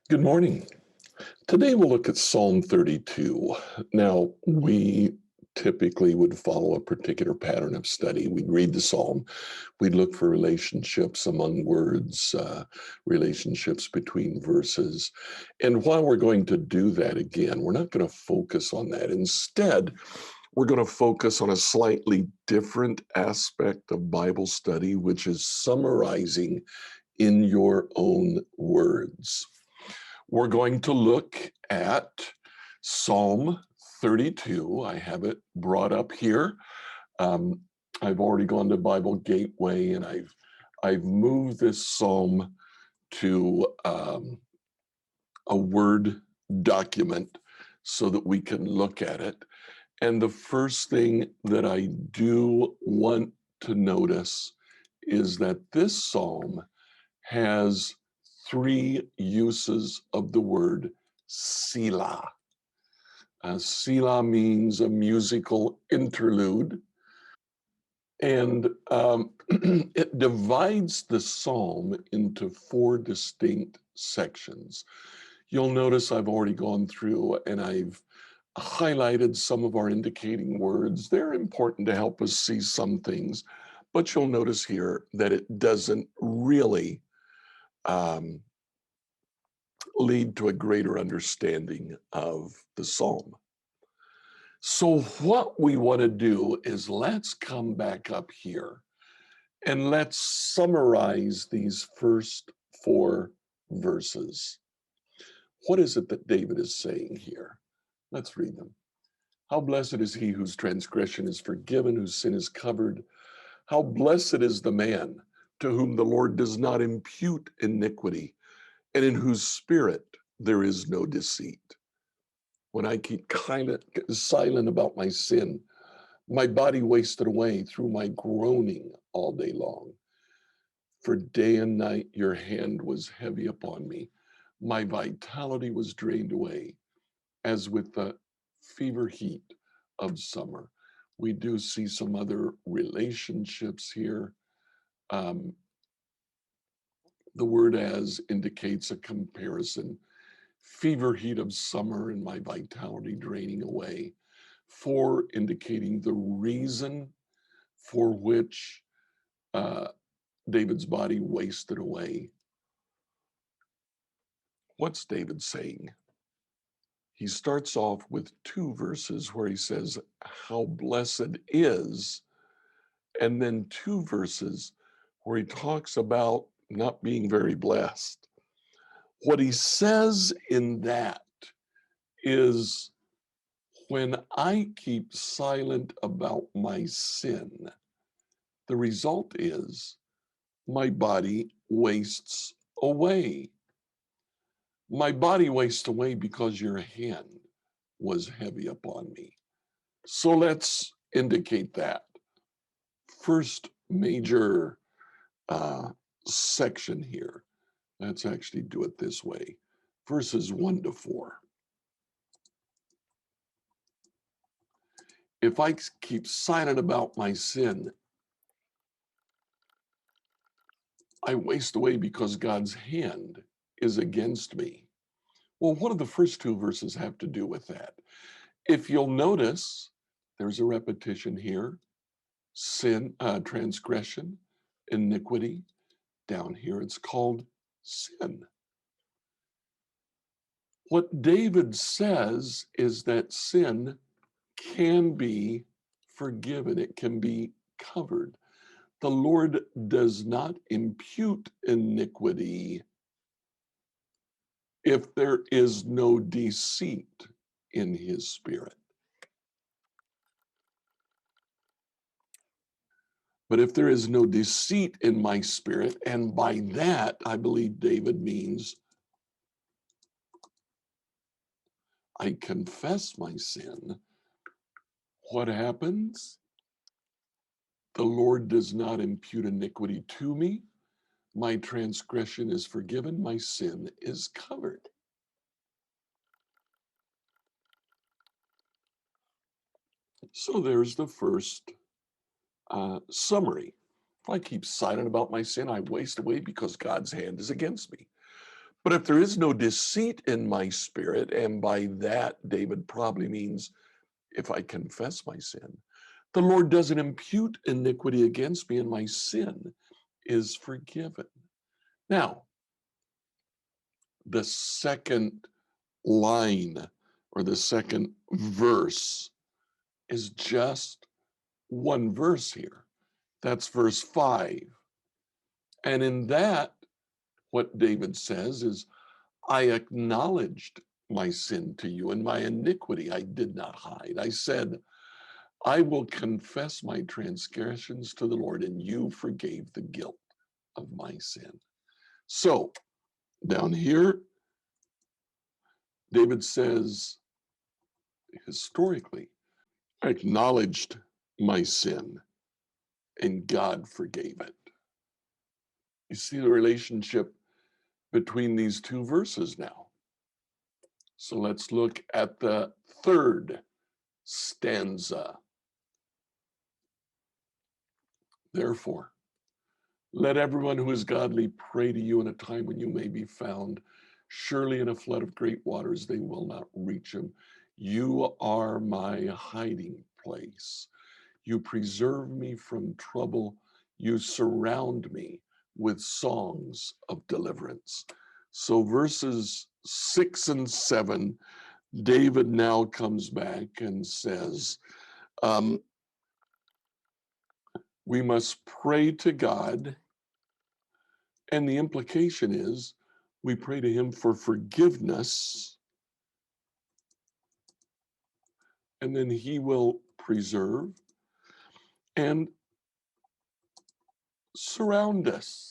Good morning. Today we'll look at Psalm 32. Now, we typically would follow a particular pattern of study. We'd read the psalm, we'd look for relationships among words, relationships between verses. And while we're going to do that again, we're not going to focus on that. Instead, we're going to focus on a slightly different aspect of Bible study, which is summarizing in your own words. We're going to look at Psalm 32. I have it brought up here. Um, I've already gone to Bible Gateway and I've moved this psalm to a Word document so that we can look at it. And the first thing that I do want to notice is that this psalm has three uses of the word Selah. Selah means a musical interlude, and it divides the psalm into four distinct sections. You'll notice I've already gone through and I've highlighted some of our indicating words. They're important to help us see some things, but you'll notice here that it doesn't really um, lead to a greater understanding of the psalm. So, what we want to do is let's come back up here and let's summarize these first four verses. What is it that David is saying here? Let's read them. How blessed is he whose transgression is forgiven, whose sin is covered. How blessed is the man to whom the Lord does not impute iniquity, and in whose spirit there is no deceit. When I keep silent about my sin, my body wasted away through my groaning all day long. For day and night your hand was heavy upon me. My vitality was drained away as with the fever heat of summer. We do see some other relationships here. Um, the word as indicates a comparison. Fever heat of summer and my vitality draining away. For indicating the reason for which uh, David's body wasted away. What's David saying? He starts off with two verses where he says, how blessed is, and then two verses where he talks about not being very blessed. What he says in that is, when I keep silent about my sin, the result is my body wastes away. My body wastes away because your hand was heavy upon me. So let's indicate that. First major uh, section here. Let's actually do it this way. Verses 1 to 4. If I keep silent about my sin, I waste away because God's hand is against me. Well, what do the first two verses have to do with that? If you'll notice, there's a repetition here: sin, transgression, iniquity. Down here, it's called sin. What David says is that sin can be forgiven, it can be covered. The Lord does not impute iniquity if there is no deceit in his spirit. But if there is no deceit in my spirit, and by that I believe David means I confess my sin, what happens? The Lord does not impute iniquity to me. My transgression is forgiven, my sin is covered. So there's the first summary. If I keep silent about my sin, I waste away because God's hand is against me. But if there is no deceit in my spirit, and by that David probably means if I confess my sin, the Lord doesn't impute iniquity against me, and my sin is forgiven. Now, the second line or the second verse is just one verse here. That's verse 5. And in that, what David says is, I acknowledged my sin to you, and my iniquity I did not hide. I said, I will confess my transgressions to the Lord, and you forgave the guilt of my sin. So down here, David says, historically, I acknowledged my sin, and God forgave it. You see the relationship between these two verses now. So let's look at the third stanza. Therefore, let everyone who is godly pray to you in a time when you may be found. Surely in a flood of great waters they will not reach him. You are my hiding place. You preserve me from trouble. You surround me with songs of deliverance. So verses 6 and 7, David now comes back and says, we must pray to God. And the implication is we pray to him for forgiveness, and then he will preserve and surround us.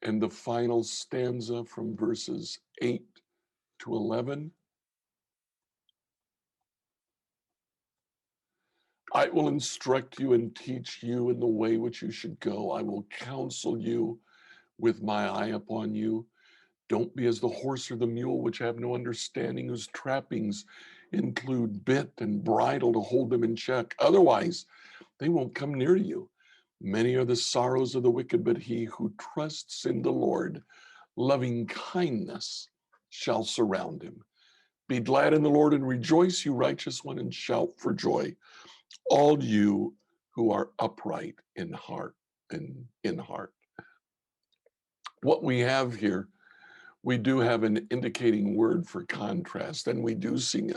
And the final stanza from verses 8 to 11, I will instruct you and teach you in the way which you should go. I will counsel you with my eye upon you. Don't be as the horse or the mule, which have no understanding, whose trappings include bit and bridle to hold them in check. Otherwise, they won't come near you. Many are the sorrows of the wicked, but he who trusts in the Lord, loving kindness shall surround him. Be glad in the Lord and rejoice, you righteous one, and shout for joy, all you who are upright in heart. In heart. What we have here, we do have an indicating word for contrast, and we do see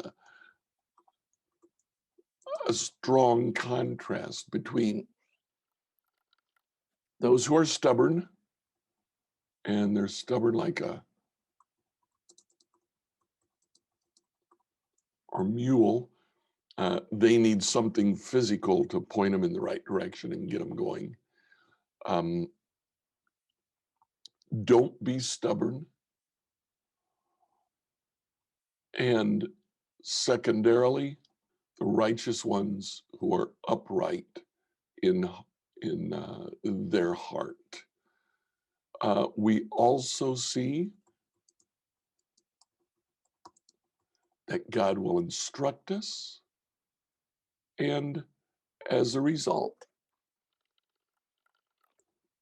a strong contrast between those who are stubborn, and they're stubborn like a mule. They need something physical to point them in the right direction and get them going. Don't be stubborn. And secondarily, the righteous ones who are upright in their heart. We also see that God will instruct us, and as a result,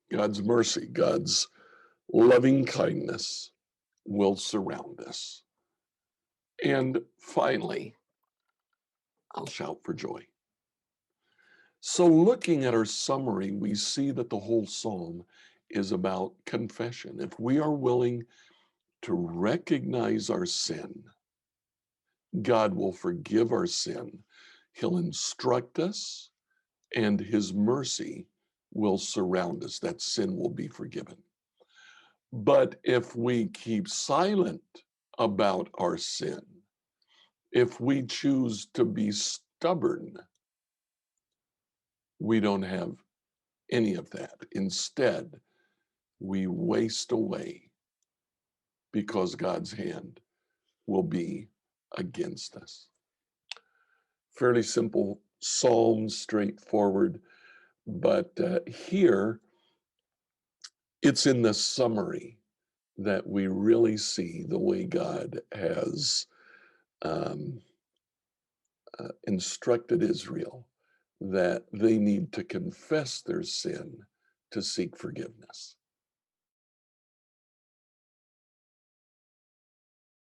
God's mercy, God's loving kindness will surround us. And finally, I'll shout for joy. So looking at our summary, we see that the whole psalm is about confession. If we are willing to recognize our sin, God will forgive our sin. He'll instruct us, and his mercy will surround us. That sin will be forgiven. But if we keep silent about our sin, if we choose to be stubborn, we don't have any of that. Instead, we waste away because God's hand will be against us. Fairly simple psalm, straightforward, but here it's in the summary that we really see the way God has instructed Israel that they need to confess their sin to seek forgiveness.